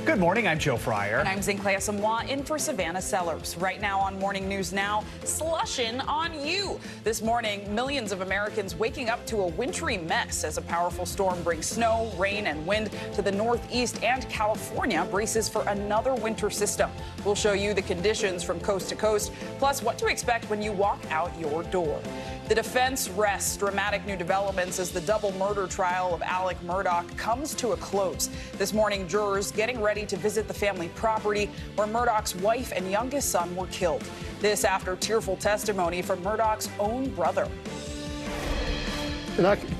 Good morning, I'm Joe Fryer. And I'm Zinklea Samoa in for Savannah Sellers. Right now on Morning News Now, slushin' on you. This morning, millions of Americans waking up to a wintry mess as a powerful storm brings snow, rain, and wind to the northeast, and California braces for another winter system. We'll show you the conditions from coast to coast, plus what to expect when you walk out your door. The defense rests dramatic new developments as the double murder trial of Alec Murdaugh comes to a close. This morning, jurors getting ready to visit the family property where Murdaugh's wife and youngest son were killed. This after tearful testimony from Murdaugh's own brother. And I can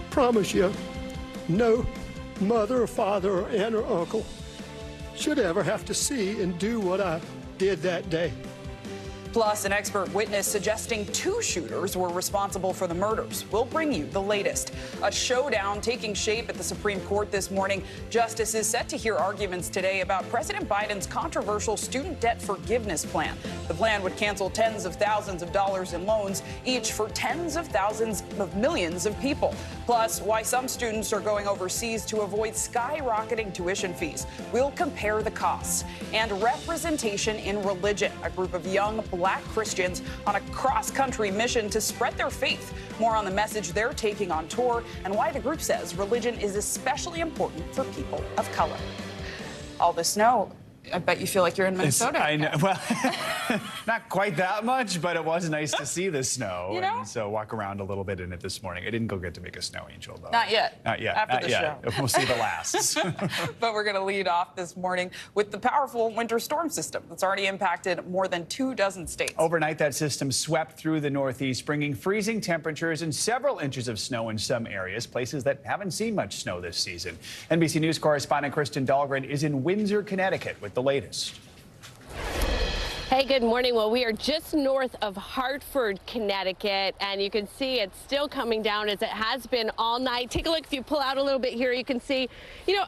promise you, no mother or father or aunt or uncle should ever have to see and do what I did that day. Plus, an expert witness suggesting two shooters were responsible for the murders. We'll bring you the latest. A showdown taking shape at the Supreme Court this morning. Justice is set to hear arguments today about President Biden's controversial student debt forgiveness plan. The plan would cancel tens of thousands of dollars in loans, each for tens of thousands of millions of people. Plus, why some students are going overseas to avoid skyrocketing tuition fees. We'll compare the costs. And representation in religion. A group of young Black Christians on a cross-country mission to spread their faith. More on the message they're taking on tour and why the group says religion is especially important for people of color. All the snow. I bet you feel like you're in Minnesota. I know. Well, not quite that much, but it was nice to see the snow. You know? And so walk around a little bit in it this morning. I didn't go get to make a snow angel, though. Not yet. Not yet. After Not the yet. show. We'll see the lasts. But we're going to lead off this morning with the powerful winter storm system that's already impacted more than 24 states. Overnight, that system swept through the Northeast, bringing freezing temperatures and several inches of snow in some areas, places that haven't seen much snow this season. NBC News correspondent Kristen Dahlgren is in Windsor, Connecticut with the latest. Hey, good morning. Well, we are just north of Hartford, Connecticut, and you can see it's still coming down as it has been all night. Take a look. If you pull out a little bit here, you can see,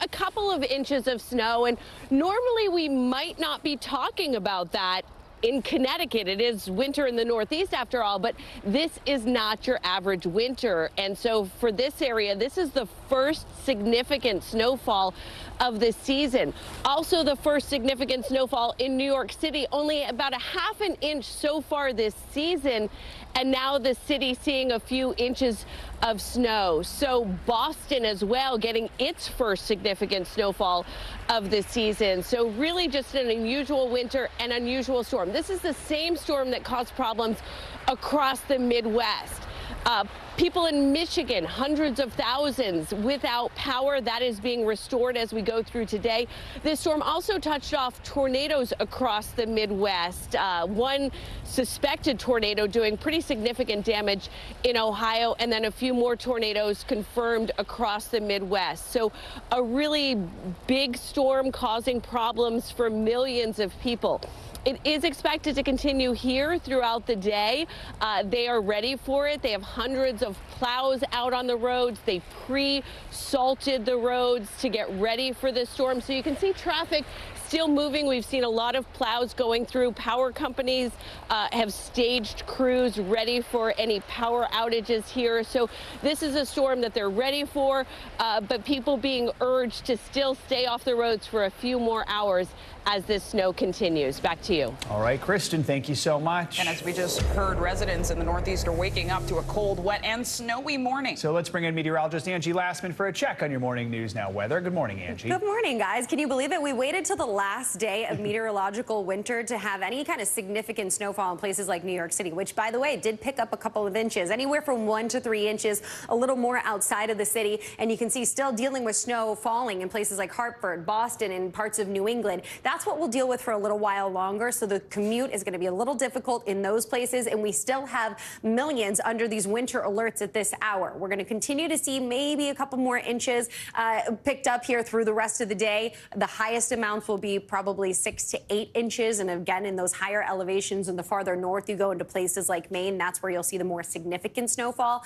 a couple of inches of snow. And normally we might not be talking about that in Connecticut. It is winter in the Northeast after all, but this is not your average winter. And so for this area, this is the first significant snowfall of the season. Also the first significant snowfall in New York City, only about a half an inch so far this season. And now the city seeing a few inches of snow. So Boston as well getting its first significant snowfall of the season. So really just an unusual winter and unusual storm. This is the same storm that caused problems across the Midwest. People in Michigan, hundreds of thousands without power. That is being restored as we go through today. This storm also touched off tornadoes across the Midwest. One suspected tornado doing pretty significant damage in Ohio, and then a few more tornadoes confirmed across the Midwest. So a really big storm causing problems for millions of people. It is expected to continue here throughout the day. They are ready for it. They have hundreds of plows out on the roads. They pre-salted the roads to get ready for this storm. So you can see traffic still moving. We've seen a lot of plows going through. Power companies have staged crews ready for any power outages here. So this is a storm that they're ready for, but people being urged to still stay off the roads for a few more hours as this snow continues. Back to you. All right, Kristen, thank you so much. And as we just heard, residents in the Northeast are waking up to a cold, wet, and snowy morning. So let's bring in meteorologist Angie Lastman for a check on your Morning News Now weather. Good morning, Angie. Good morning, guys. Can you believe it? We waited till the last day of meteorological winter to have any kind of significant snowfall in places like New York City, which, by the way, did pick up a couple of inches, anywhere from 1 to 3 inches, a little more outside of the city. And you can see still dealing with snow falling in places like Hartford, Boston, and parts of New England. That's what we'll deal with for a little while longer. So the commute is going to be a little difficult in those places. And we still have millions under these winter alerts at this hour. We're going to continue to see maybe a couple more inches picked up here through the rest of the day. The highest amounts will be be probably 6 to 8 inches. And again, in those higher elevations and the farther north you go into places like Maine, that's where you'll see the more significant snowfall.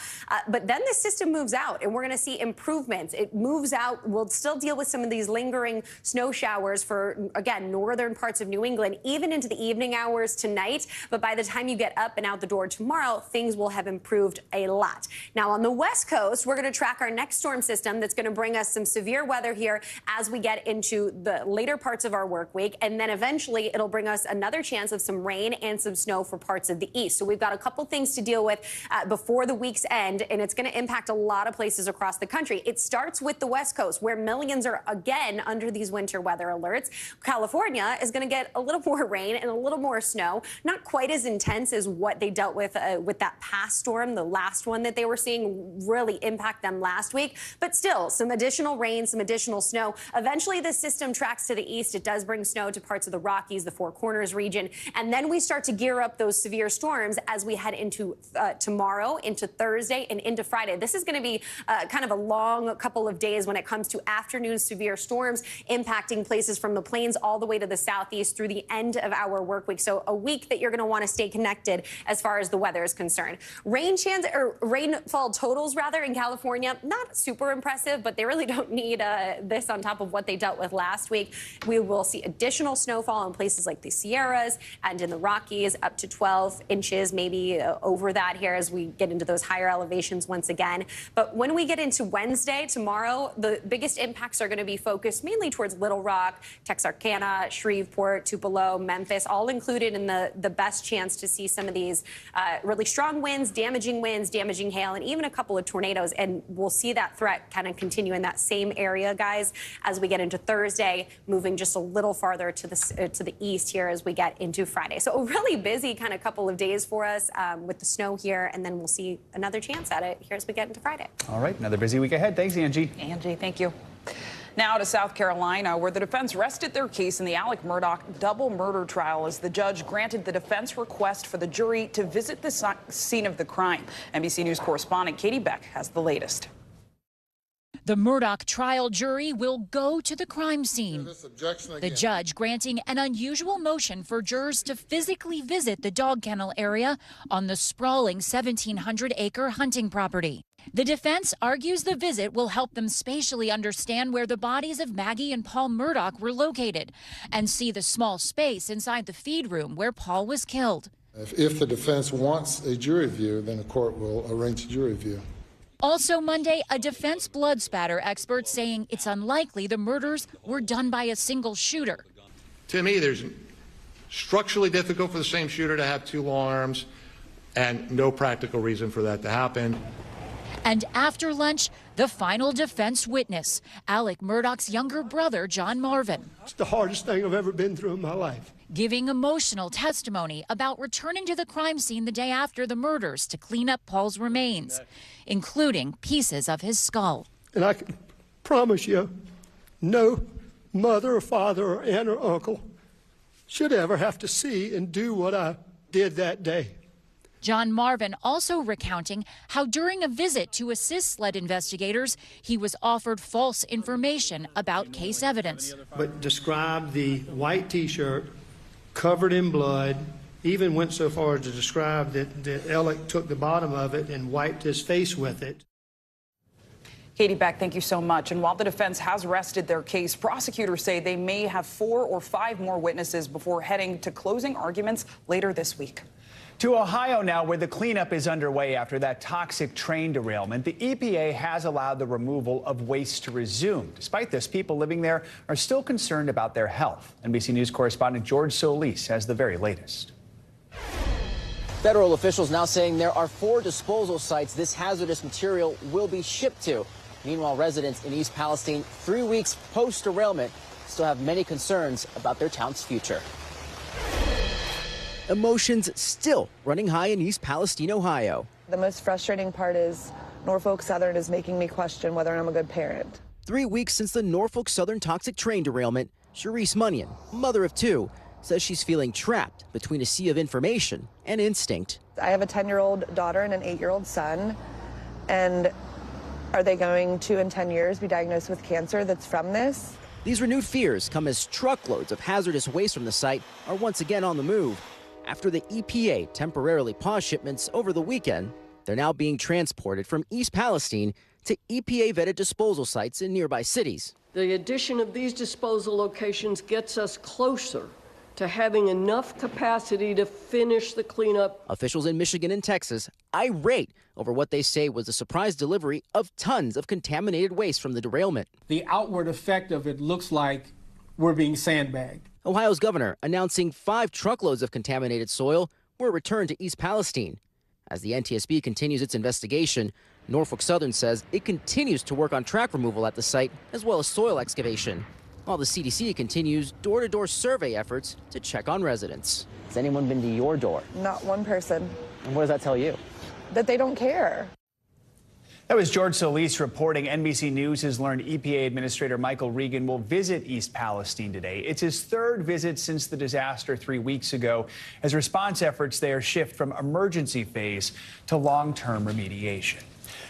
But then the system moves out and we're going to see improvements. It moves out. We'll still deal with some of these lingering snow showers for, again, northern parts of New England, even into the evening hours tonight. But by the time you get up and out the door tomorrow, things will have improved a lot. Now, on the West Coast, we're going to track our next storm system that's going to bring us some severe weather here as we get into the later parts of our work week. And then eventually it'll bring us another chance of some rain and some snow for parts of the east. So we've got a couple things to deal with before the week's end, and it's going to impact a lot of places across the country. It starts with the West Coast, where millions are again under these winter weather alerts. California is going to get a little more rain and a little more snow, not quite as intense as what they dealt with that past storm, the last one that they were seeing really impact them last week. But still, some additional rain, some additional snow. Eventually, the system tracks to the east. It does bring snow to parts of the Rockies, the Four Corners region. And then we start to gear up those severe storms as we head into tomorrow, into Thursday, and into Friday. This is going to be kind of a long couple of days when it comes to afternoon severe storms impacting places from the plains all the way to the southeast through the end of our work week. So a week that you're going to want to stay connected as far as the weather is concerned. Rainfall totals, rather, in California, not super impressive, but they really don't need this on top of what they dealt with last week. We will see additional snowfall in places like the Sierras and in the Rockies, up to 12 inches, maybe over that here as we get into those higher elevations once again. But when we get into Wednesday, tomorrow, the biggest impacts are going to be focused mainly towards Little Rock, Texarkana, Shreveport, Tupelo, Memphis, all included in the best chance to see some of these really strong winds, damaging hail, and even a couple of tornadoes. And we'll see that threat kind of continue in that same area, guys, as we get into Thursday, moving just a little farther to the east here as we get into Friday. So a really busy kind of couple of days for us with the snow here, and then we'll see another chance at it here as we get into Friday. All right, another busy week ahead. Thanks, Angie. Angie, thank you. Now to South Carolina, where the defense rested their case in the Alec Murdaugh double murder trial as the judge granted the defense request for the jury to visit the scene of the crime. NBC News correspondent Katie Beck has the latest. The Murdaugh trial jury will go to the crime scene. The judge granting an unusual motion for jurors to physically visit the dog kennel area on the sprawling 1,700-acre hunting property. The defense argues the visit will help them spatially understand where the bodies of Maggie and Paul Murdaugh were located and see the small space inside the feed room where Paul was killed. If the defense wants a jury view, then the court will arrange a jury view. Also Monday, a defense blood spatter expert saying it's unlikely the murders were done by a single shooter. To me, there's structurally difficult for the same shooter to have two long arms and no practical reason for that to happen. And after lunch, the final defense witness, Alec Murdaugh's younger brother, John Marvin. It's the hardest thing I've ever been through in my life. Giving emotional testimony about returning to the crime scene the day after the murders to clean up Paul's remains, including pieces of his skull. And I can promise you, no mother or father or aunt or uncle should ever have to see and do what I did that day. John Marvin also recounting how during a visit to assist SLED investigators, he was offered false information about case evidence. But described the white T-shirt covered in blood, even went so far as to describe that Alec took the bottom of it and wiped his face with it. Katie Beck, thank you so much. And while the defense has rested their case, prosecutors say they may have 4 or 5 more witnesses before heading to closing arguments later this week. To Ohio now, where the cleanup is underway after that toxic train derailment. The EPA has allowed the removal of waste to resume. Despite this, people living there are still concerned about their health. NBC News correspondent George Solis has the very latest. Federal officials now saying there are 4 disposal sites this hazardous material will be shipped to. Meanwhile, residents in East Palestine, 3 weeks post-derailment, still have many concerns about their town's future. Emotions still running high in East Palestine, Ohio. The most frustrating part is Norfolk Southern is making me question whether I'm a good parent. 3 weeks since the Norfolk Southern toxic train derailment, Sharice Munyon, mother of 2, says she's feeling trapped between a sea of information and instinct. I have a 10-year-old daughter and an 8-year-old son, and are they going to, in 10 years, be diagnosed with cancer that's from this? These renewed fears come as truckloads of hazardous waste from the site are once again on the move. After the EPA temporarily paused shipments over the weekend, they're now being transported from East Palestine to EPA-vetted disposal sites in nearby cities. The addition of these disposal locations gets us closer to having enough capacity to finish the cleanup. Officials in Michigan and Texas irate over what they say was a surprise delivery of tons of contaminated waste from the derailment. The outward effect of it looks like we're being sandbagged. Ohio's governor announcing 5 truckloads of contaminated soil were returned to East Palestine. As the NTSB continues its investigation, Norfolk Southern says it continues to work on track removal at the site as well as soil excavation, while the CDC continues door-to-door survey efforts to check on residents. Has anyone been to your door? Not one person. And what does that tell you? That they don't care. That was George Solis reporting. NBC News has learned EPA Administrator Michael Regan will visit East Palestine today. It's his 3rd visit since the disaster 3 weeks ago, as response efforts there shift from emergency phase to long-term remediation.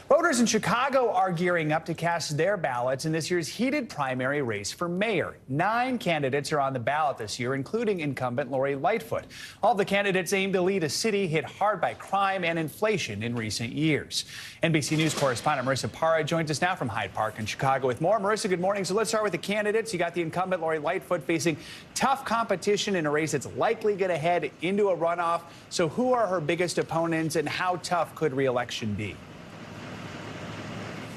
Voters in Chicago are gearing up to cast their ballots in this year's heated primary race for mayor. 9 candidates are on the ballot this year, including incumbent Lori Lightfoot. All the candidates aim to lead a city hit hard by crime and inflation in recent years. NBC News correspondent Marissa Parra joins us now from Hyde Park in Chicago with more. Marissa, good morning. So let's start with the candidates. You got the incumbent Lori Lightfoot facing tough competition in a race that's likely going to head into a runoff. So who are her biggest opponents and how tough could re-election be?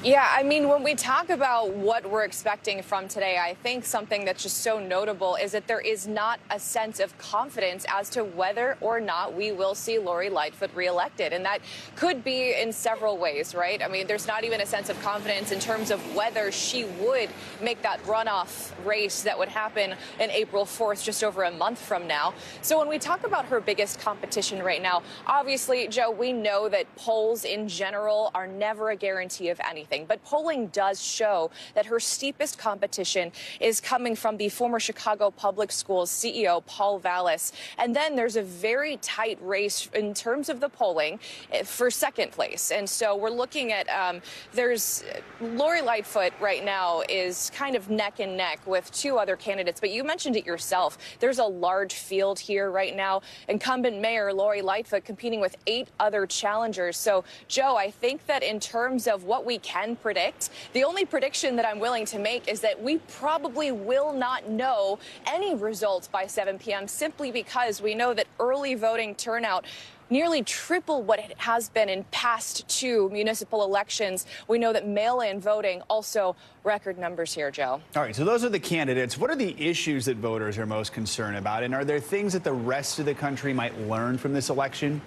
Yeah, I mean, when we talk about what we're expecting from today, I think something that's just so notable is that there is not a sense of confidence as to whether or not we will see Lori Lightfoot reelected. And that could be in several ways, right? I mean, there's not even a sense of confidence in terms of whether she would make that runoff race that would happen in April 4th, just over a month from now. So when we talk about her biggest competition right now, obviously, Joe, we know that polls in general are never a guarantee of anything. But polling does show that her steepest competition is coming from the former Chicago Public Schools CEO, Paul Vallis. And then there's a very tight race in terms of the polling for second place. And so we're looking at there's Lori Lightfoot right now is kind of neck and neck with 2 other candidates. But you mentioned it yourself. There's a large field here right now. Incumbent Mayor Lori Lightfoot competing with 8 other challengers. So, Joe, I think that in terms of what we can predict, the only prediction that I'm willing to make is that we probably will not know any results by 7 p.m. simply because we know that early voting turnout nearly triple what it has been in past 2 municipal elections. We know that mail-in voting also record numbers here, Joe. All right, so those are the candidates. What are the issues that voters are most concerned about? And are there things that the rest of the country might learn from this election?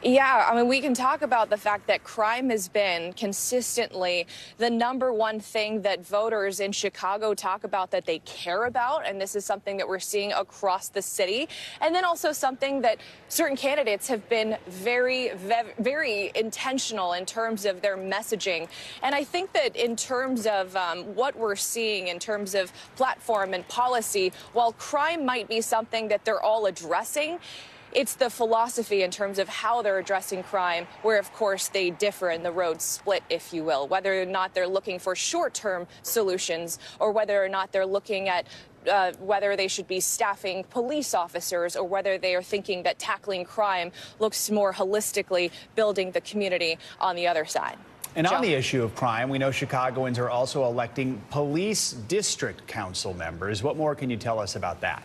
Yeah, I mean, we can talk about the fact that crime has been consistently the #1 thing that voters in Chicago talk about that they care about. And this is something that we're seeing across the city. And then also something that certain candidates have been very, very intentional in terms of their messaging. And I think that in terms of what we're seeing in terms of platform and policy, while crime might be something that they're all addressing, it's the philosophy in terms of how they're addressing crime, where, of course, they differ and the roads split, if you will, whether or not they're looking for short-term solutions or whether or not they're looking at whether they should be staffing police officers or whether they are thinking that tackling crime looks more holistically building the community on the other side. And on the issue of crime, we know Chicagoans are also electing police district council members. What more can you tell us about that?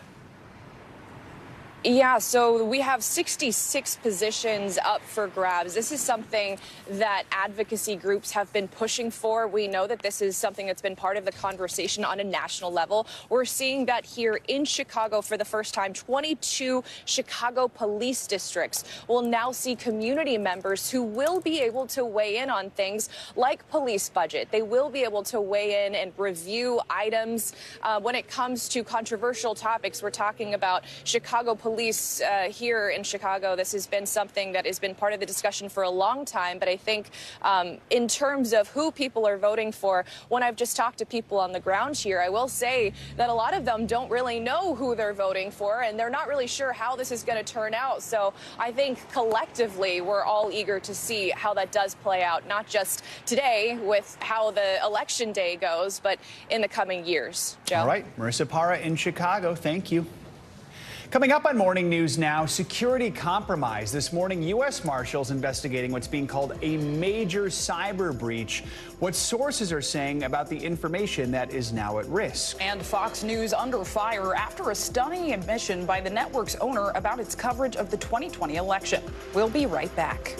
Yeah, so we have 66 positions up for grabs. This is something that advocacy groups have been pushing for. We know that this is something that's been part of the conversation on a national level. We're seeing that here in Chicago for the first time. 22 Chicago police districts will now see community members who will be able to weigh in on things like police budget. They will be able to weigh in and review items when it comes to controversial topics. We're talking about Chicago police least here in Chicago, this has been something that has been part of the discussion for a long time. But I think in terms of who people are voting for, when I've just talked to people on the ground here, I will say that a lot of them don't really know who they're voting for, and they're not really sure how this is going to turn out. So I think collectively we're all eager to see how that does play out, not just today with how the election day goes, but in the coming years. Joe? All right, Marissa Parra in Chicago, thank you. Coming up on Morning News Now, security compromise. This morning, U.S. Marshals investigating what's being called a major cyber breach. What sources are saying about the information that is now at risk. And Fox News under fire after a stunning admission by the network's owner about its coverage of the 2020 election. We'll be right back.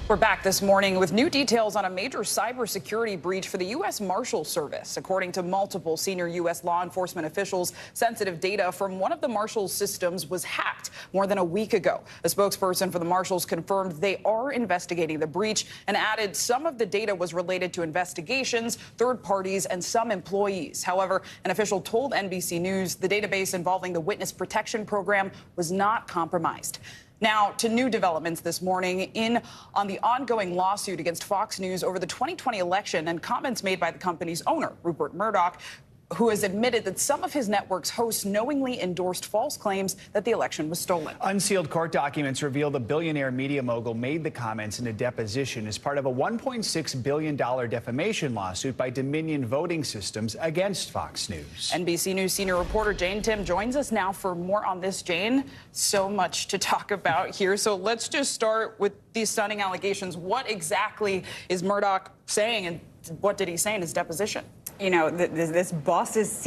We're back this morning with new details on a major cybersecurity breach for the U.S. Marshal Service. According to multiple senior U.S. law enforcement officials, sensitive data from one of the Marshals' systems was hacked more than a week ago. A spokesperson for the Marshals confirmed they are investigating the breach and added some of the data was related to investigations, third parties, and some employees. However, an official told NBC News the database involving the Witness Protection Program was not compromised. Now, to new developments this morning on the ongoing lawsuit against Fox News over the 2020 election and comments made by the company's owner, Rupert Murdoch, who has admitted that some of his network's hosts knowingly endorsed false claims that the election was stolen. Unsealed court documents reveal the billionaire media mogul made the comments in a deposition as part of a $1.6 billion defamation lawsuit by Dominion Voting Systems against Fox News. NBC News senior reporter Jane Tim joins us now for more on this. Jane, so much to talk about here. So let's just start with these stunning allegations. What exactly is Murdaugh saying, and what did he say in his deposition? You know, this boss's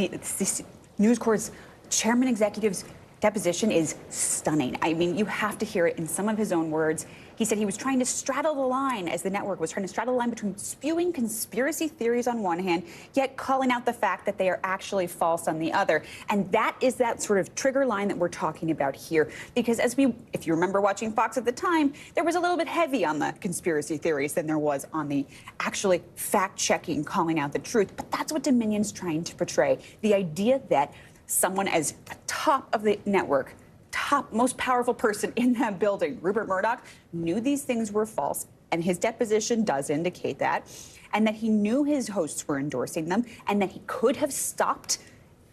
News Corp's chairman executive's deposition is stunning. I mean, you have to hear it in some of his own words. He said he was trying to straddle the line, as the network was trying to straddle the line between spewing conspiracy theories on one hand, yet calling out the fact that they are actually false on the other. And that is that sort of trigger line that we're talking about here. Because if you remember watching Fox at the time, there was a little bit heavy on the conspiracy theories than there was on the actually fact-checking, calling out the truth. But that's what Dominion's trying to portray. The idea that someone as the top of the network, most powerful person in that building, Rupert Murdoch, knew these things were false, and his deposition does indicate that, and that he knew his hosts were endorsing them, and that he could have stopped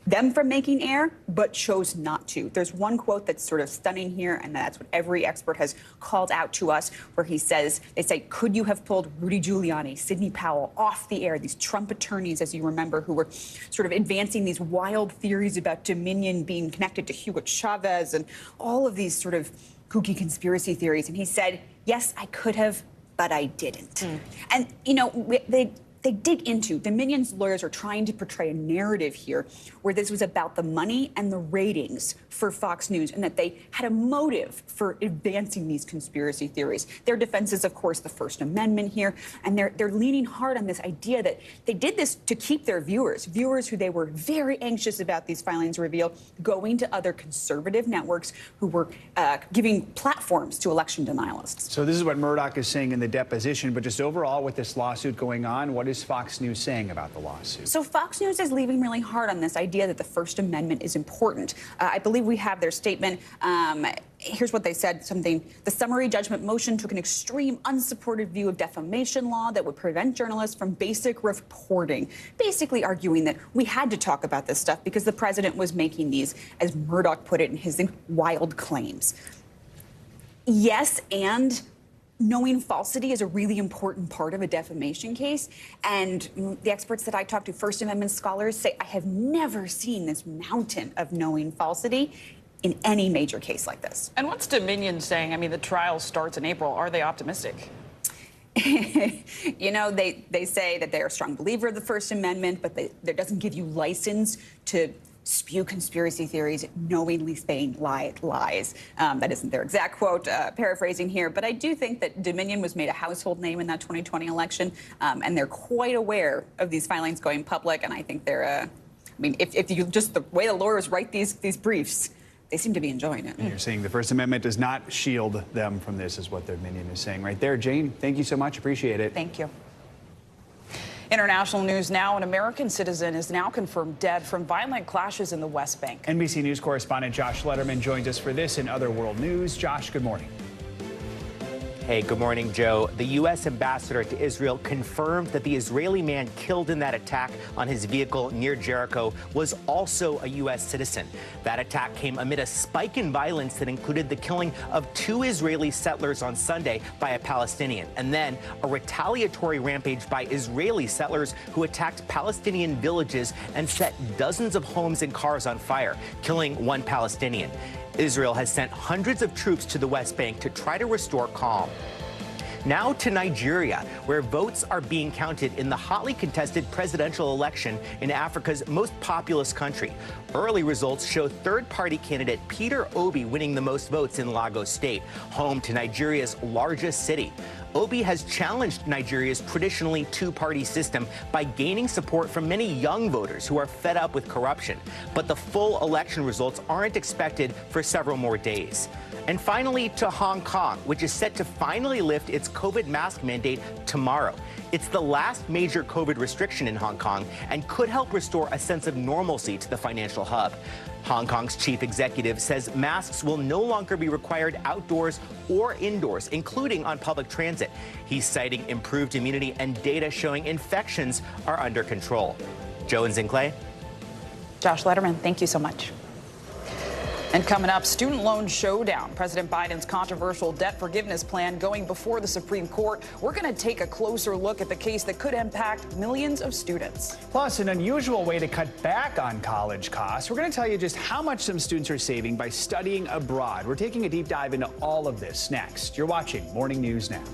them from making air, but chose not to. There's one quote that's sort of stunning here, and that's what every expert has called out to us, where they say, could you have pulled Rudy Giuliani, Sidney Powell off the air, these Trump attorneys, as you remember, who were sort of advancing these wild theories about Dominion being connected to Hugo Chavez and all of these sort of kooky conspiracy theories. And he said, yes, I could have, but I didn't. And, you know, they dig into, Dominion's lawyers are trying to portray a narrative here where this was about the money and the ratings for Fox News, and that they had a motive for advancing these conspiracy theories. Their defense is, of course, the First Amendment here, and they're leaning hard on this idea that they did this to keep their viewers who they were very anxious about these filings reveal, going to other conservative networks who were giving platforms to election denialists. So this is what Murdoch is saying in the deposition, but just overall with this lawsuit going on, what is Fox News saying about the lawsuit? So Fox News is leaving really hard on this idea that the First Amendment is important. I believe we have their statement. Here's what they said, the summary judgment motion took an extreme, unsupported view of defamation law that would prevent journalists from basic reporting, basically arguing that we had to talk about this stuff because the president was making these, as Murdoch put it in his wild claims. Yes, and knowing falsity is a really important part of a defamation case. And the experts that I talk to, First Amendment scholars, say, I have never seen this mountain of knowing falsity in any major case like this. And what's Dominion saying? I mean, the trial starts in April. Are they optimistic? You know, they say that they're a strong believer of the First Amendment, but that doesn't give you license to spew conspiracy theories, knowingly saying lies. That isn't their exact quote, paraphrasing here, but I do think that Dominion was made a household name in that 2020 election, and they're quite aware of these filings going public, and I think they're, I mean, if you just the way the lawyers write these briefs, they seem to be enjoying it. And you're saying the First Amendment does not shield them from this, is what Dominion is saying right there. Jane, thank you so much. Appreciate it. Thank you. International news now. An American citizen is now confirmed dead from violent clashes in the West Bank. NBC News correspondent Josh Letterman joins us for this and other world news. Josh, good morning. Hey, good morning, Joe. The U.S. ambassador to Israel confirmed that the Israeli man killed in that attack on his vehicle near Jericho was also a U.S. citizen. That attack came amid a spike in violence that included the killing of 2 Israeli settlers on Sunday by a Palestinian, and then a retaliatory rampage by Israeli settlers who attacked Palestinian villages and set dozens of homes and cars on fire, killing 1 Palestinian. Israel has sent hundreds of troops to the West Bank to try to restore calm. Now to Nigeria, where votes are being counted in the hotly contested presidential election in Africa's most populous country. Early results show third-party candidate Peter Obi winning the most votes in Lagos State, home to Nigeria's largest city. Obi has challenged Nigeria's traditionally 2-party system by gaining support from many young voters who are fed up with corruption. But the full election results aren't expected for several more days. And finally, to Hong Kong, which is set to finally lift its COVID mask mandate tomorrow. It's the last major COVID restriction in Hong Kong and could help restore a sense of normalcy to the financial hub. Hong Kong's chief executive says masks will no longer be required outdoors or indoors, including on public transit. He's citing improved immunity and data showing infections are under control. Joe and Zinclay. Josh Letterman, thank you so much. And coming up, student loan showdown. President Biden's controversial debt forgiveness plan going before the Supreme Court. We're going to take a closer look at the case that could impact millions of students. Plus, an unusual way to cut back on college costs. We're going to tell you just how much some students are saving by studying abroad. We're taking a deep dive into all of this next. You're watching Morning News Now.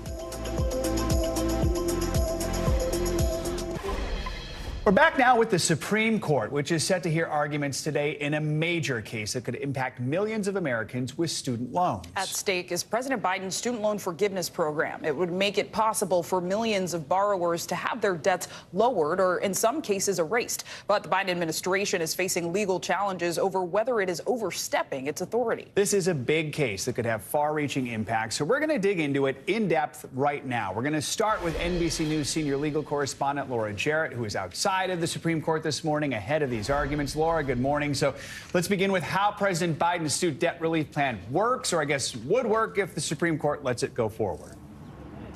We're back now with the Supreme Court, which is set to hear arguments today in a major case that could impact millions of Americans with student loans. At stake is President Biden's student loan forgiveness program. It would make it possible for millions of borrowers to have their debts lowered or, in some cases, erased. But the Biden administration is facing legal challenges over whether it is overstepping its authority. This is a big case that could have far-reaching impacts, so we're going to dig into it in depth right now. We're going to start with NBC News senior legal correspondent Laura Jarrett, who is outside of the Supreme Court this morning ahead of these arguments. Laura, good morning. So let's begin with how President Biden's student debt relief plan works, or I guess would work if the Supreme Court lets it go forward.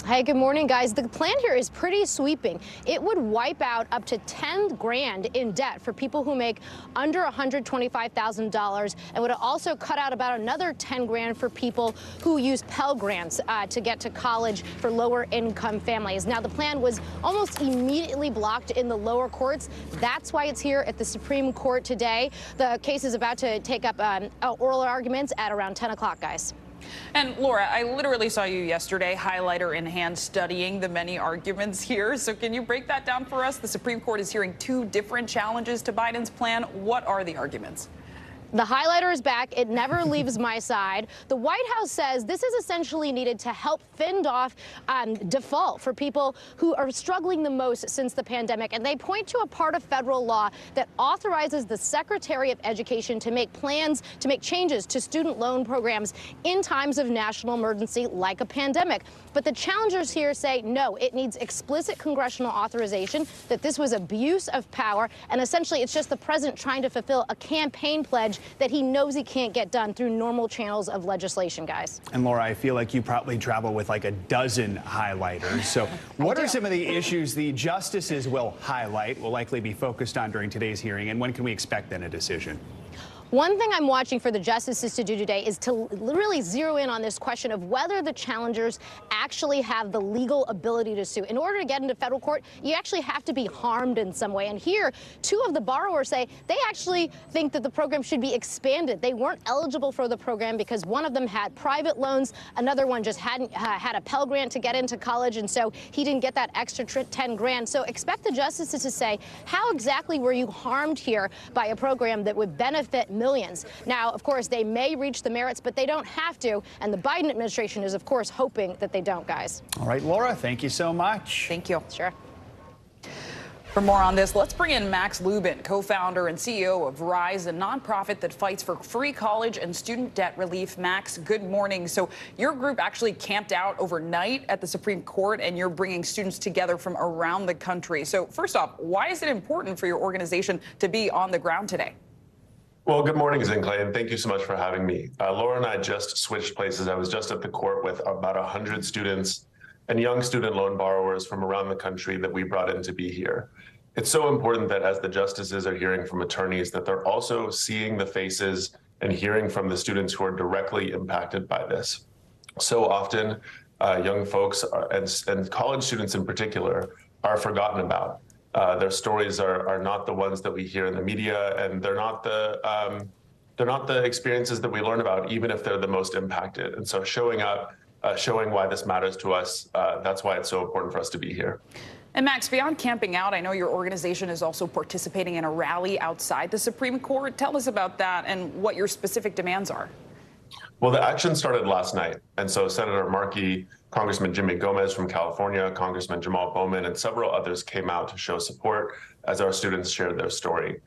Hey, good morning, guys. The plan here is pretty sweeping. It would wipe out up to $10 grand in debt for people who make under $125,000, and would also cut out about another $10 grand for people who use Pell Grants to get to college for lower income families. Now, the plan was almost immediately blocked in the lower courts. That's why it's here at the Supreme Court today. The case is about to take up oral arguments at around 10 o'clock, guys. And Laura, I literally saw you yesterday, highlighter in hand, studying the many arguments here. So can you break that down for us? The Supreme Court is hearing 2 different challenges to Biden's plan. What are the arguments? The highlighter is back. It never leaves my side. The White House says this is essentially needed to help fend off default for people who are struggling the most since the pandemic. And they point to a part of federal law that authorizes the Secretary of Education to make plans to make changes to student loan programs in times of national emergency like a pandemic. But the challengers here say no, it needs explicit congressional authorization, that this was abuse of power. And essentially, it's just the president trying to fulfill a campaign pledge that he knows he can't get done through normal channels of legislation, guys. And Laura, I feel like you probably travel with like a dozen highlighters. So what are some of the issues the justices will highlight, will likely be focused on during today's hearing, and when can we expect then a decision? One thing I'm watching for the justices to do today is to really zero in on this question of whether the challengers actually have the legal ability to sue. In order to get into federal court, you actually have to be harmed in some way. And here, 2 of the borrowers say they actually think that the program should be expanded. They weren't eligible for the program because one of them had private loans, another one just hadn't had a Pell Grant to get into college, and so he didn't get that extra 10 grand. So expect the justices to say, how exactly were you harmed here by a program that would benefit millions? Now, of course, they may reach the merits, but they don't have to. And the Biden administration is, of course, hoping that they don't, guys. All right, Laura, thank you so much. Thank you. Sure. For more on this, let's bring in Max Lubin, co-founder and CEO of Rise, a nonprofit that fights for free college and student debt relief. Max, good morning. So your group actually camped out overnight at the Supreme Court, and you're bringing students together from around the country. So first off, why is it important for your organization to be on the ground today? Well, good morning, Zinkley, and thank you so much for having me. Laura and I just switched places. I was just at the court with about 100 students and young student loan borrowers from around the country that we brought in to be here. It's so important that as the justices are hearing from attorneys, that they're also seeing the faces and hearing from the students who are directly impacted by this. So often, young folks and college students in particular are forgotten about. Their stories are not the ones that we hear in the media, and they're not the experiences that we learn about, even if they're the most impacted. And so showing up, showing why this matters to us, that's why it's so important for us to be here. And Max, beyond camping out, I know your organization is also participating in a rally outside the Supreme Court. Tell us about that and what your specific demands are. Well, the action started last night. And so Senator Markey, Congressman Jimmy Gomez from California, Congressman Jamal Bowman, and several others came out to show support as our students shared their stories.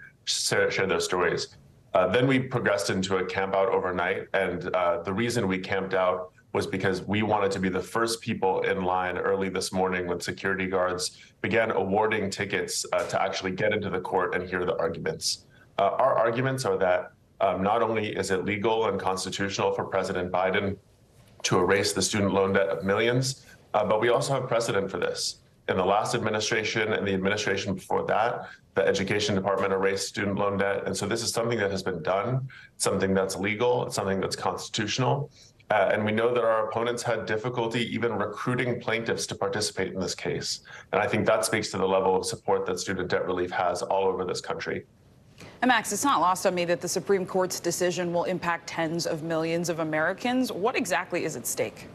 Then we progressed into a camp out overnight. And the reason we camped out was because we wanted to be the first people in line early this morning when security guards began awarding tickets to actually get into the court and hear the arguments. Our arguments are that not only is it legal and constitutional for President Biden to erase the student loan debt of millions, but we also have precedent for this. In the last administration and the administration before that, the Education Department erased student loan debt. And so this is something that has been done, something that's legal, it's something that's constitutional. And we know that our opponents had difficulty even recruiting plaintiffs to participate in this case. And I think that speaks to the level of support that student debt relief has all over this country. And Max, it's not lost on me that the Supreme Court's decision will impact tens of millions of Americans. What exactly is at stake?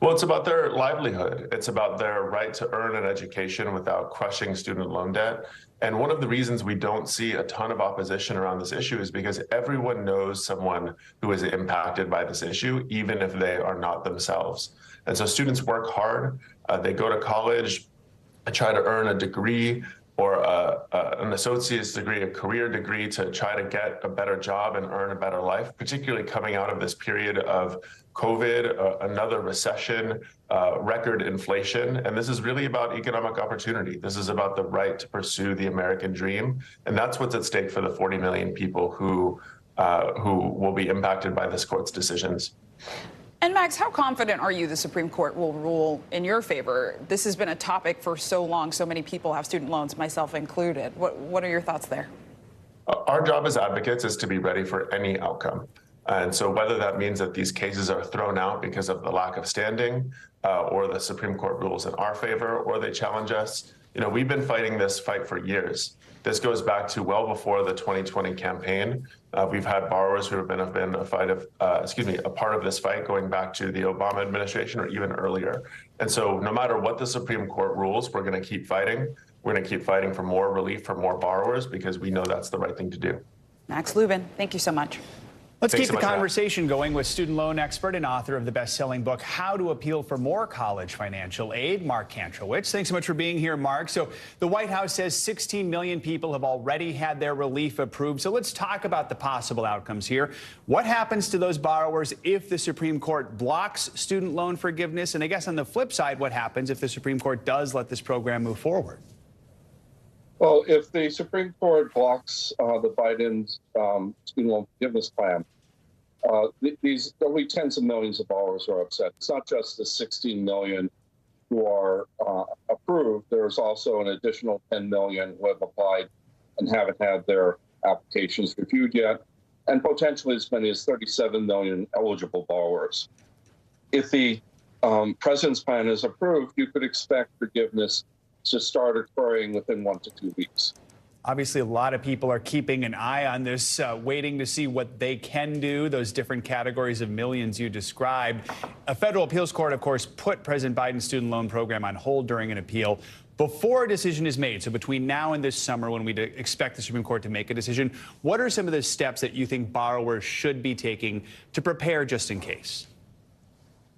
Well, it's about their livelihood. It's about their right to earn an education without crushing student loan debt. And one of the reasons we don't see a ton of opposition around this issue is because everyone knows someone who is impacted by this issue, even if they are not themselves. And so students work hard. They go to college, try to earn a degree or an associate's degree, a career degree to try to get a better job and earn a better life, particularly coming out of this period of COVID, another recession, record inflation. And this is really about economic opportunity. This is about the right to pursue the American dream. And that's what's at stake for the 40 million people who will be impacted by this court's decisions. And Max, how confident are you the Supreme Court will rule in your favor? This has been a topic for so long. So many people have student loans, myself included. What are your thoughts there? Our job as advocates is to be ready for any outcome. And so whether that means that these cases are thrown out because of the lack of standing or the Supreme Court rules in our favor or they challenge us, we've been fighting this fight for years. This goes back to well before the 2020 campaign. We've had borrowers who have been a part of this fight going back to the Obama administration or even earlier. And so no matter what the Supreme Court rules, we're going to keep fighting. We're going to keep fighting for more relief for more borrowers because we know that's the right thing to do. Max Lubin, thank you so much. Let's keep the conversation going with student loan expert and author of the best-selling book, How to Appeal for More College Financial Aid, Mark Kantrowitz. Thanks so much for being here, Mark. So the White House says 16 million people have already had their relief approved. So let's talk about the possible outcomes here. What happens to those borrowers if the Supreme Court blocks student loan forgiveness? And I guess on the flip side, what happens if the Supreme Court does let this program move forward? Well, if the Supreme Court blocks the Biden's student loan forgiveness plan, there'll be tens of millions of borrowers who are upset. It's not just the 16 million who are approved. There's also an additional 10 million who have applied and haven't had their applications reviewed yet, and potentially as many as 37 million eligible borrowers. If the president's plan is approved, you could expect forgiveness to start occurring within 1 to 2 weeks. Obviously, a lot of people are keeping an eye on this, waiting to see what they can do, those different categories of millions you described. A federal appeals court, of course, put President Biden's student loan program on hold during an appeal before a decision is made. So between now and this summer, when we expect the Supreme Court to make a decision, what are some of the steps that you think borrowers should be taking to prepare just in case?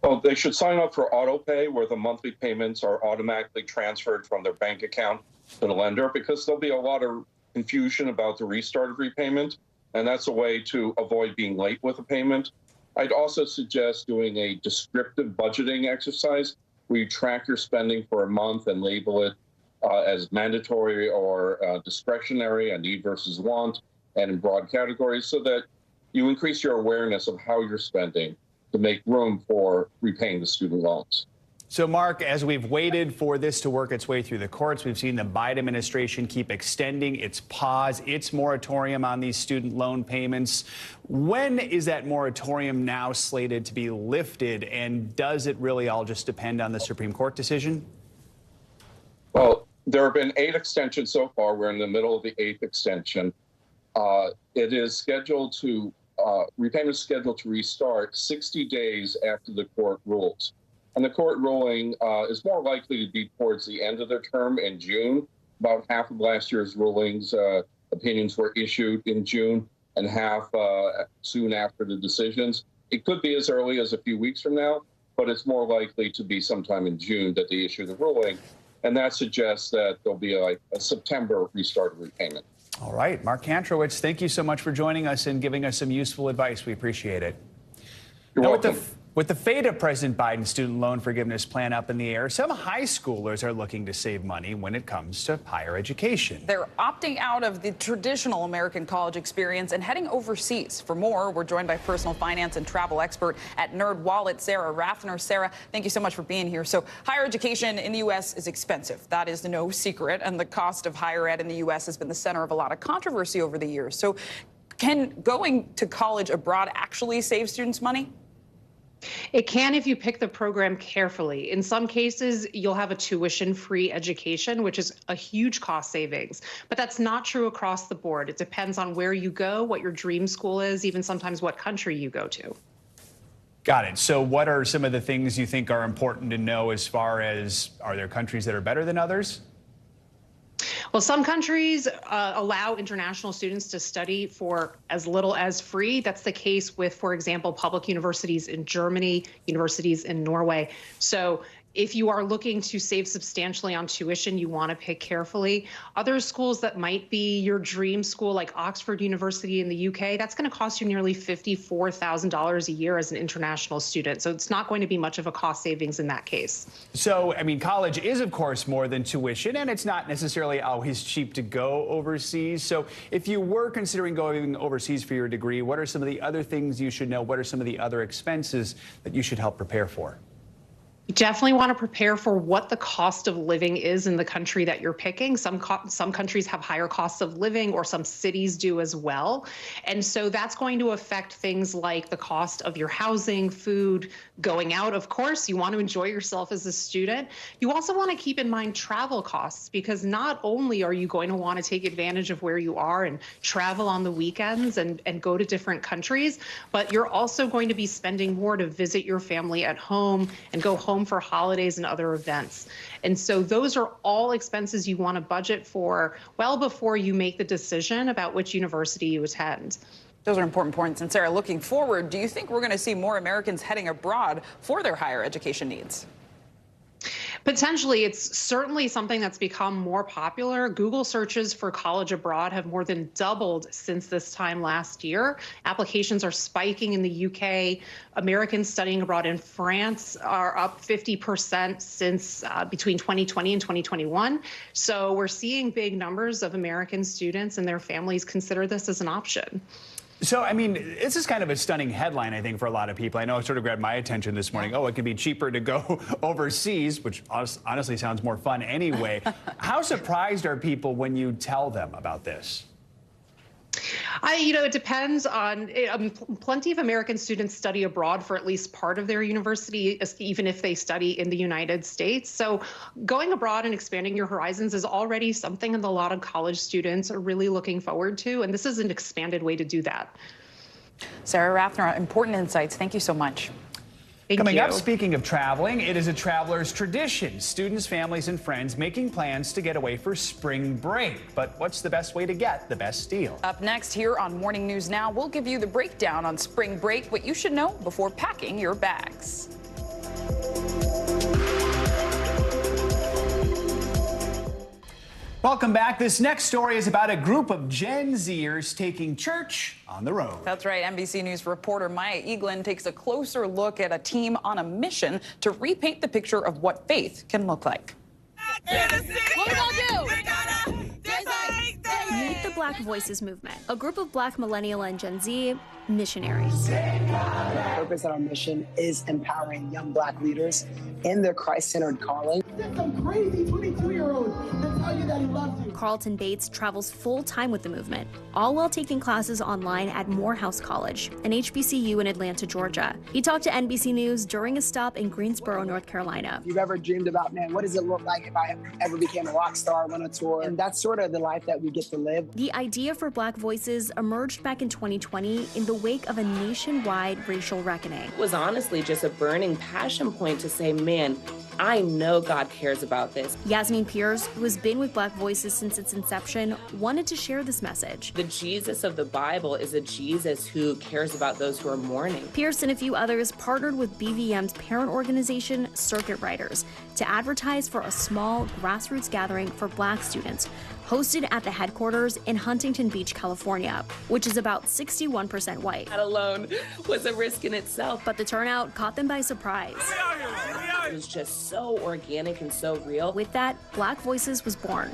Well, they should sign up for auto pay, where the monthly payments are automatically transferred from their bank account to the lender, because there'll be a lot of confusion about the restart of repayment, and that's a way to avoid being late with a payment. I'd also suggest doing a descriptive budgeting exercise where you track your spending for a month and label it as mandatory or discretionary, a need versus want, and in broad categories, so that you increase your awareness of how you're spending to make room for repaying the student loans. So, Mark, as we've waited for this to work its way through the courts, we've seen the Biden administration keep extending its pause, its moratorium on these student loan payments. When is that moratorium now slated to be lifted, and does it really all just depend on the Supreme Court decision? Well, there have been 8 extensions so far. We're in the middle of the 8th extension. It is scheduled to, repayment is scheduled to restart 60 days after the court rules. And the court ruling is more likely to be towards the end of their term in June. About half of last year's rulings, opinions were issued in June, and half soon after the decisions. It could be as early as a few weeks from now, but it's more likely to be sometime in June that they issue the ruling. And that suggests that there'll be a September restart of repayment. All right. Mark Kantrowitz, thank you so much for joining us and giving us some useful advice. We appreciate it. You're welcome. With the fate of President Biden's student loan forgiveness plan up in the air, some high schoolers are looking to save money when it comes to higher education. They're opting out of the traditional American college experience and heading overseas. For more, we're joined by personal finance and travel expert at NerdWallet, Sarah Raffner. Sarah, thank you so much for being here. So higher education in the U.S. is expensive. That is no secret. And the cost of higher ed in the U.S. has been the center of a lot of controversy over the years. So can going to college abroad actually save students money? It can if you pick the program carefully. In some cases, you'll have a tuition-free education, which is a huge cost savings. But that's not true across the board. It depends on where you go, what your dream school is, even sometimes what country you go to. Got it. So what are some of the things you think are important to know as far as, are there countries that are better than others? Well, some countries allow international students to study for as little as free. That's the case with, for example, public universities in Germany, universities in Norway. So if you are looking to save substantially on tuition, you want to pick carefully. Other schools that might be your dream school, like Oxford University in the UK, that's going to cost you nearly $54,000 a year as an international student. So it's not going to be much of a cost savings in that case. So, I mean, college is, of course, more than tuition, and it's not necessarily always cheap to go overseas. So if you were considering going overseas for your degree, what are some of the other things you should know? What are some of the other expenses that you should help prepare for? You definitely want to prepare for what the cost of living is in the country that you're picking. Some countries have higher costs of living, or some cities do as well. And so that's going to affect things like the cost of your housing, food, going out. Of course, you want to enjoy yourself as a student. You also want to keep in mind travel costs, because not only are you going to want to take advantage of where you are and travel on the weekends and go to different countries, but you're also going to be spending more to visit your family at home and go home for holidays and other events. And so those are all expenses you want to budget for well before you make the decision about which university you attend. Those are important points. And Sarah, looking forward, do you think we're going to see more Americans heading abroad for their higher education needs? Potentially. It's certainly something that's become more popular. Google searches for college abroad have more than doubled since this time last year. Applications are spiking in the UK. Americans studying abroad in France are up 50% since between 2020 and 2021. So we're seeing big numbers of American students and their families consider this as an option. So, I mean, this is kind of a stunning headline, I think, for a lot of people. I know it sort of grabbed my attention this morning. Oh, it could be cheaper to go overseas, which honestly sounds more fun anyway. How surprised are people when you tell them about this? It depends on, plenty of American students study abroad for at least part of their university, even if they study in the United States. So going abroad and expanding your horizons is already something that a lot of college students are really looking forward to. And this is an expanded way to do that. Sarah Raffner, important insights. Thank you so much. Coming up, speaking of traveling, it is a traveler's tradition. Students, families, and friends making plans to get away for spring break. But what's the best way to get the best deal? Up next here on Morning News Now, we'll give you the breakdown on spring break, what you should know before packing your bags. Welcome back. This next story is about a group of Gen Zers taking church on the road. That's right. NBC News reporter Maya Eaglin takes a closer look at a team on a mission to repaint the picture of what faith can look like. What we gonna do? Meet the Black Voices movement, a group of Black millennial and Gen Z missionaries. The purpose of our mission is empowering young Black leaders in their Christ-centered calling. Some crazy 22-year-old that tell you that he loves you. Carlton Bates travels full-time with the movement, all while taking classes online at Morehouse College, an HBCU in Atlanta, Georgia. He talked to NBC News during a stop in Greensboro, North Carolina. If you've ever dreamed about, man, what does it look like if I ever became a rock star, went on tour? And that's sort of the life that we get to live. The idea for Black Voices emerged back in 2020 in the wake of a nationwide racial reckoning. It was honestly just a burning passion point to say, man, I know God cares about this. Yasmin Pierce, who has been with Black Voices since its inception, wanted to share this message. The Jesus of the Bible is a Jesus who cares about those who are mourning. Pierce and a few others partnered with BVM's parent organization, Circuit Riders, to advertise for a small grassroots gathering for Black students, hosted at the headquarters in Huntington Beach, California, which is about 61% white. That alone was a risk in itself. But the turnout caught them by surprise. It was just so organic and so real. With that, Black Voices was born.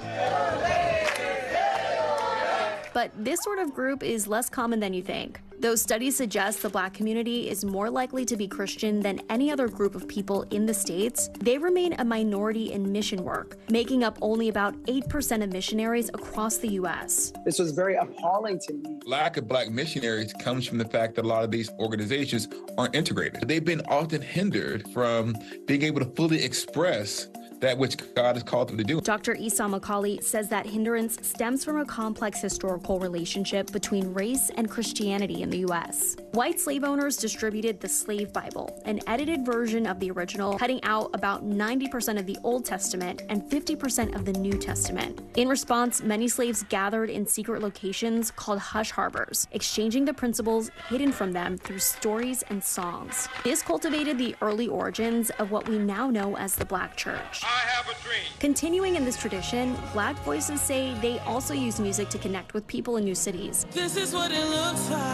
But this sort of group is less common than you think. Those studies suggest the Black community is more likely to be Christian than any other group of people in the States. They remain a minority in mission work, making up only about 8% of missionaries across the U.S. This was very appalling to me. Lack of Black missionaries comes from the fact that a lot of these organizations aren't integrated. They've been often hindered from being able to fully express that which God has called them to do. Dr. Esau McCauley says that hindrance stems from a complex historical relationship between race and Christianity in the U.S. White slave owners distributed the Slave Bible, an edited version of the original, cutting out about 90% of the Old Testament and 50% of the New Testament. In response, many slaves gathered in secret locations called hush harbors, exchanging the principles hidden from them through stories and songs. This cultivated the early origins of what we now know as the Black Church. I have a dream. Continuing in this tradition, Black Voices say they also use music to connect with people in new cities. This is what it looks like.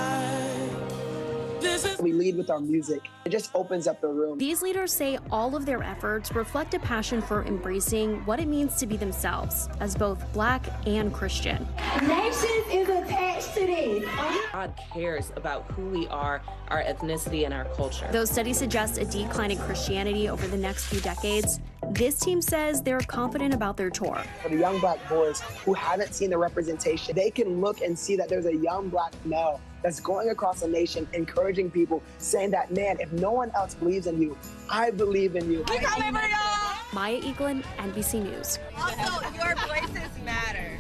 We lead with our music. It just opens up the room. These leaders say all of their efforts reflect a passion for embracing what it means to be themselves as both Black and Christian. Nations is attached to this. God cares about who we are, our ethnicity, and our culture. Those studies suggest a decline in Christianity over the next few decades. This team says they're confident about their tour. For the young Black boys who haven't seen the representation, they can look and see that there's a young Black male that's going across the nation, encouraging people, saying that, man, if no one else believes in you, I believe in you. Maya Eaglin, NBC News. Also, your voices matter.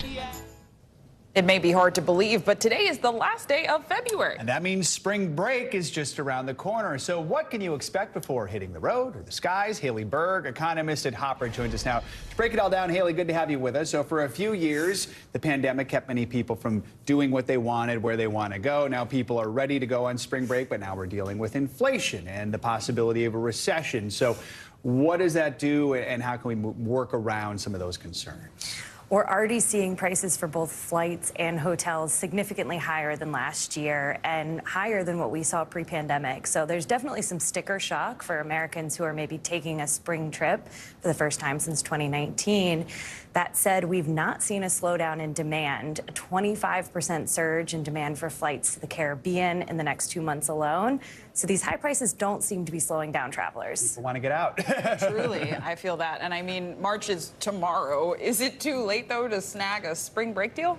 It may be hard to believe, but today is the last day of February. And that means spring break is just around the corner. So what can you expect before hitting the road or the skies? Haley Berg, economist at Hopper, joins us now to break it all down. Haley, good to have you with us. So for a few years, the pandemic kept many people from doing what they wanted, where they want to go. Now people are ready to go on spring break, but now we're dealing with inflation and the possibility of a recession. So what does that do, and how can we work around some of those concerns? We're already seeing prices for both flights and hotels significantly higher than last year and higher than what we saw pre-pandemic. So there's definitely some sticker shock for Americans who are maybe taking a spring trip for the first time since 2019. That said, we've not seen a slowdown in demand, a 25% surge in demand for flights to the Caribbean in the next 2 months alone. So these high prices don't seem to be slowing down travelers. People want to get out. Truly, I feel that. And I mean, March is tomorrow. Is it too late, though, to snag a spring break deal?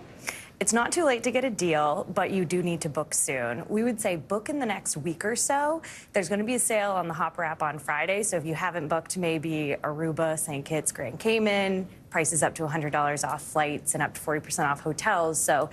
It's not too late to get a deal, but you do need to book soon. We would say book in the next week or so. There's going to be a sale on the Hopper app on Friday, so if you haven't booked maybe Aruba, St. Kitts, Grand Cayman, prices up to $100 off flights and up to 40% off hotels. So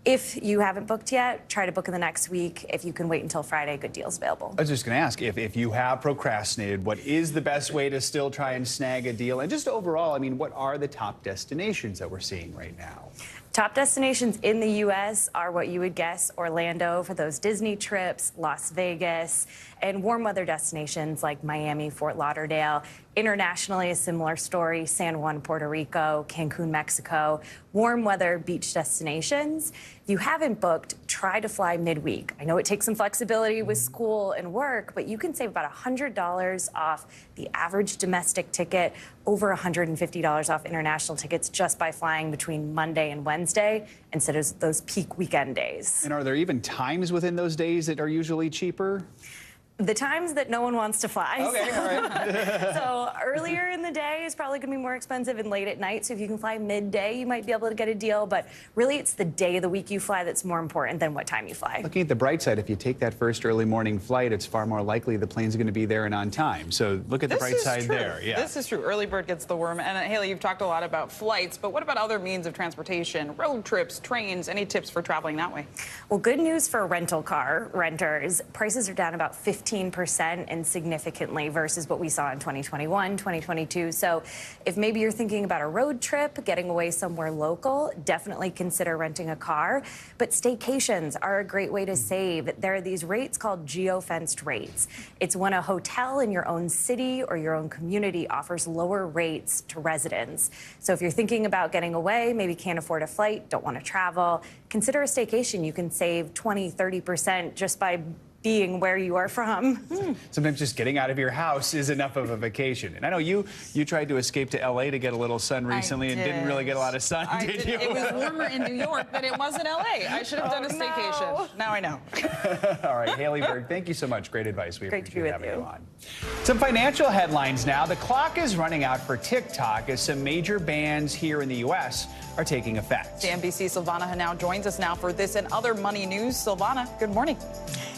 if you haven't booked yet, try to book in the next week. If you can wait until Friday, good deals available. I was just going to ask, if you have procrastinated, what is the best way to still try and snag a deal? And just overall, I mean, what are the top destinations that we're seeing right now? Top destinations in the U.S. are what you would guess: Orlando for those Disney trips, Las Vegas, and warm weather destinations like Miami, Fort Lauderdale. Internationally, a similar story: San Juan, Puerto Rico, Cancun, Mexico. Warm weather beach destinations. If you haven't booked, try to fly midweek. I know it takes some flexibility with school and work, but you can save about $100 off the average domestic ticket, over $150 off international tickets just by flying between Monday and Wednesday instead of those peak weekend days. And are there even times within those days that are usually cheaper? The times that no one wants to fly. Okay, all right. So earlier in the day is probably going to be more expensive, and late at night. So if you can fly midday, you might be able to get a deal. But really, it's the day of the week you fly that's more important than what time you fly. Looking at the bright side, if you take that first early morning flight, it's far more likely the plane's going to be there and on time. So look at the bright side there. Yeah. This is true. Early bird gets the worm. And Haley, you've talked a lot about flights, but what about other means of transportation, road trips, trains? Any tips for traveling that way? Well, good news for rental car renters. Prices are down about 15% and significantly versus what we saw in 2021, 2022. So if maybe you're thinking about a road trip, getting away somewhere local, definitely consider renting a car. But staycations are a great way to save. There are these rates called geo-fenced rates. It's when a hotel in your own city or your own community offers lower rates to residents. So if you're thinking about getting away, maybe can't afford a flight, don't want to travel, consider a staycation. You can save 20, 30% just by being where you are from. Sometimes just getting out of your house is enough of a vacation. And I know you tried to escape to LA to get a really sun recently and didn't really get a lot of sun, did you? It was warmer in New York than it was in LA. I should have done a staycation. No. Now I know. All right, Haley Berg, thank you so much. Great advice. We Great to be with you. On. Some financial headlines now. The clock is running out for TikTok as some major bans here in the U.S. are taking effect. NBC Silvana now joins us now for this and other money news. Silvana, good morning.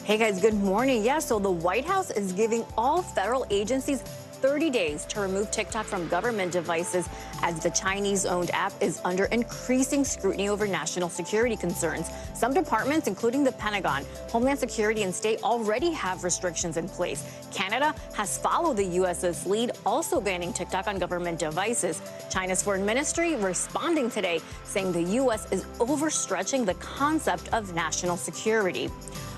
Hey guys, good morning. Yeah, so the White House is giving all federal agencies 30 days to remove TikTok from government devices as the Chinese-owned app is under increasing scrutiny over national security concerns. Some departments, including the Pentagon, Homeland Security, and State, already have restrictions in place. Canada has followed the U.S.'s lead, also banning TikTok on government devices. China's foreign ministry responding today, saying the U.S. is overstretching the concept of national security.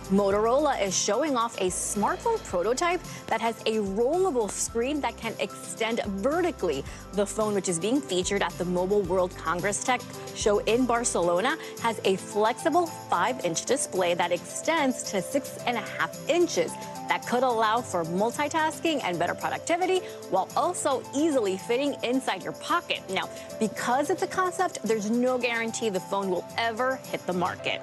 Motorola is showing off a smartphone prototype that has a rollable screen that can extend vertically. The phone, which is being featured at the Mobile World Congress Tech Show in Barcelona, has a flexible 5-inch display that extends to 6.5 inches. That could allow for multitasking and better productivity while also easily fitting inside your pocket. Now, because it's a concept, there's no guarantee the phone will ever hit the market.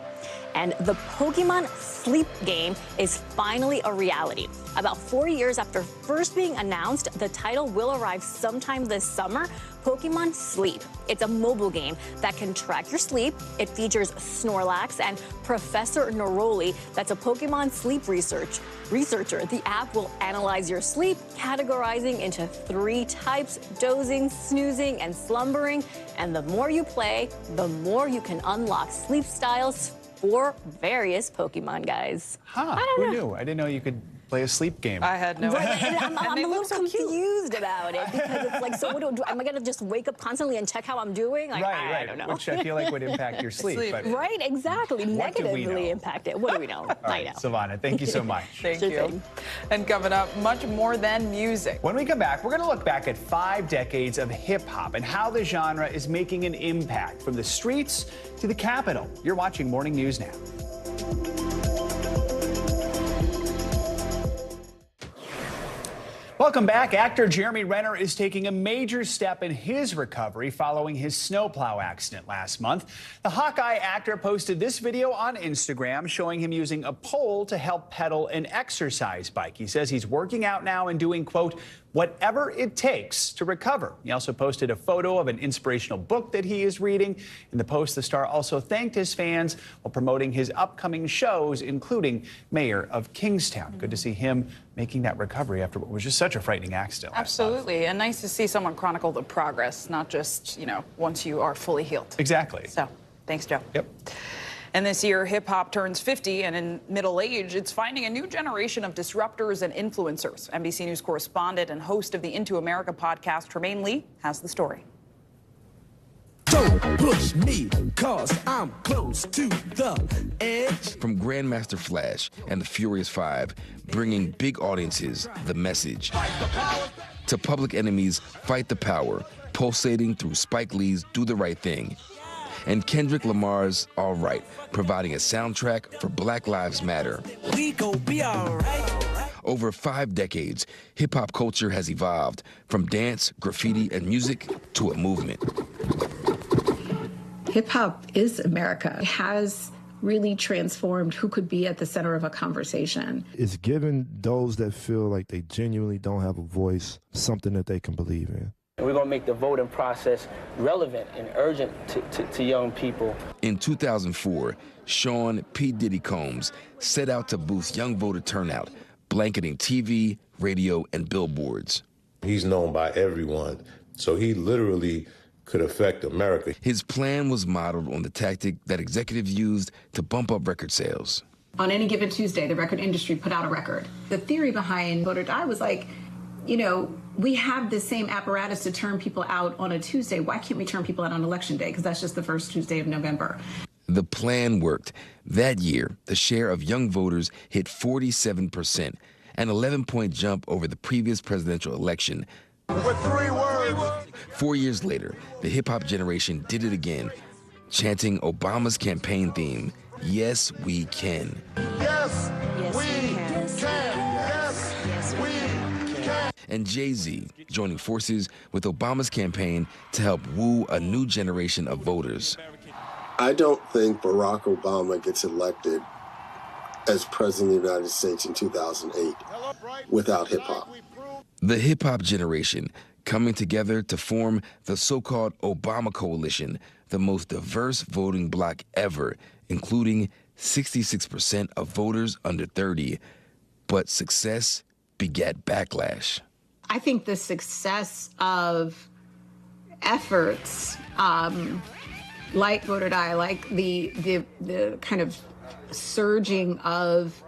And the Pokemon Sleep game is finally a reality. About 4 years after first being announced, the title will arrive sometime this summer. Pokemon Sleep. It's a mobile game that can track your sleep. It features Snorlax and Professor Neroli, that's a Pokemon sleep researcher. The app will analyze your sleep, categorizing into 3 types: dozing, snoozing, and slumbering. And the more you play, the more you can unlock sleep styles for various Pokemon, guys. Huh, who knew? I didn't know you could play a sleep game. I had no idea. I'm a little confused about it because it's like, so what am I going to just wake up constantly and check how I'm doing? Like, right. I don't know. Which I feel like would impact your sleep. But right, exactly. Negatively impact it. What do we know? All right, Silvana, thank you so much. Thank you. And coming up, much more than music. When we come back, we're going to look back at 5 decades of hip-hop and how the genre is making an impact from the streets to the Capitol. You're watching Morning News Now. Welcome back. Actor Jeremy Renner is taking a major step in his recovery following his snowplow accident last month. The Hawkeye actor posted this video on Instagram showing him using a pole to help pedal an exercise bike. He says he's working out now and doing, quote, whatever it takes to recover. He also posted a photo of an inspirational book that he is reading. In the post, the star also thanked his fans while promoting his upcoming shows, including Mayor of Kingstown. Good to see him making that recovery after what was just such a frightening accident. Absolutely. And nice to see someone chronicle the progress, not just, once you are fully healed. Exactly. So, thanks, Joe. Yep. And this year, hip-hop turns 50, and in middle age, it's finding a new generation of disruptors and influencers. NBC News correspondent and host of the Into America podcast, Tremaine Lee, has the story. Don't push me, cause I'm close to the edge. From Grandmaster Flash and the Furious Five, bringing big audiences the message. To Public Enemy's Fight the Power, pulsating through Spike Lee's Do the Right Thing. And Kendrick Lamar's All Right, providing a soundtrack for Black Lives Matter. We gon' be alright. Over 5 decades, hip-hop culture has evolved from dance, graffiti, and music to a movement. Hip-hop is America. It has really transformed who could be at the center of a conversation. It's giving those that feel like they genuinely don't have a voice something that they can believe in. And we're going to make the voting process relevant and urgent to young people. In 2004, Sean P. Diddy Combs set out to boost young voter turnout, blanketing TV, radio, and billboards. He's known by everyone, so he literally could affect America. His plan was modeled on the tactic that executives used to bump up record sales. On any given Tuesday, the record industry put out a record. The theory behind Vote or Die was like, you know, we have the same apparatus to turn people out on a Tuesday. Why can't we turn people out on Election Day? Because that's just the first Tuesday of November. The plan worked. That year, the share of young voters hit 47%, an 11-point jump over the previous presidential election. With 3 words. 4 years later, the hip-hop generation did it again, chanting Obama's campaign theme, "Yes, we can." Yes, we can. Yes, we can. And Jay-Z joining forces with Obama's campaign to help woo a new generation of voters. I don't think Barack Obama gets elected as president of the United States in 2008 without hip-hop. The hip-hop generation coming together to form the so-called Obama Coalition, the most diverse voting bloc ever, including 66% of voters under 30. But success begat backlash. I think the success of efforts like Vote or Die, like the kind of surging of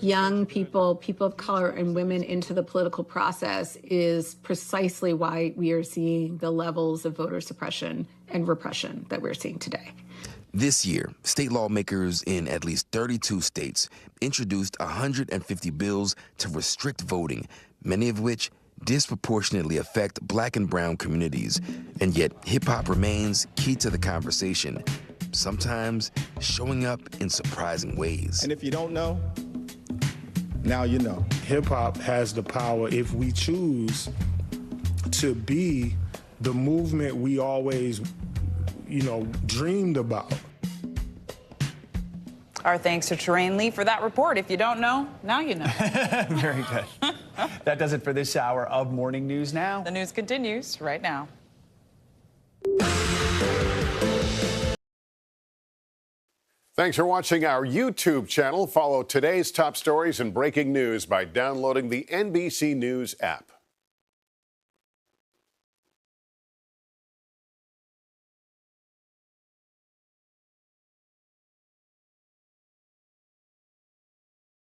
young people, people of color, and women into the political process is precisely why we are seeing the levels of voter suppression and repression that we're seeing today. This year, state lawmakers in at least 32 states introduced 150 bills to restrict voting, many of which disproportionately affect Black and brown communities. And yet, hip-hop remains key to the conversation, sometimes showing up in surprising ways. And if you don't know, now you know. Hip-hop has the power, if we choose, to be the movement we always, dreamed about. Our thanks to Terrain Lee for that report. If you don't know, now you know. Very good. That does it for this hour of Morning News Now. The news continues right now. Thanks for watching our YouTube channel. Follow today's top stories and breaking news by downloading the NBC News app.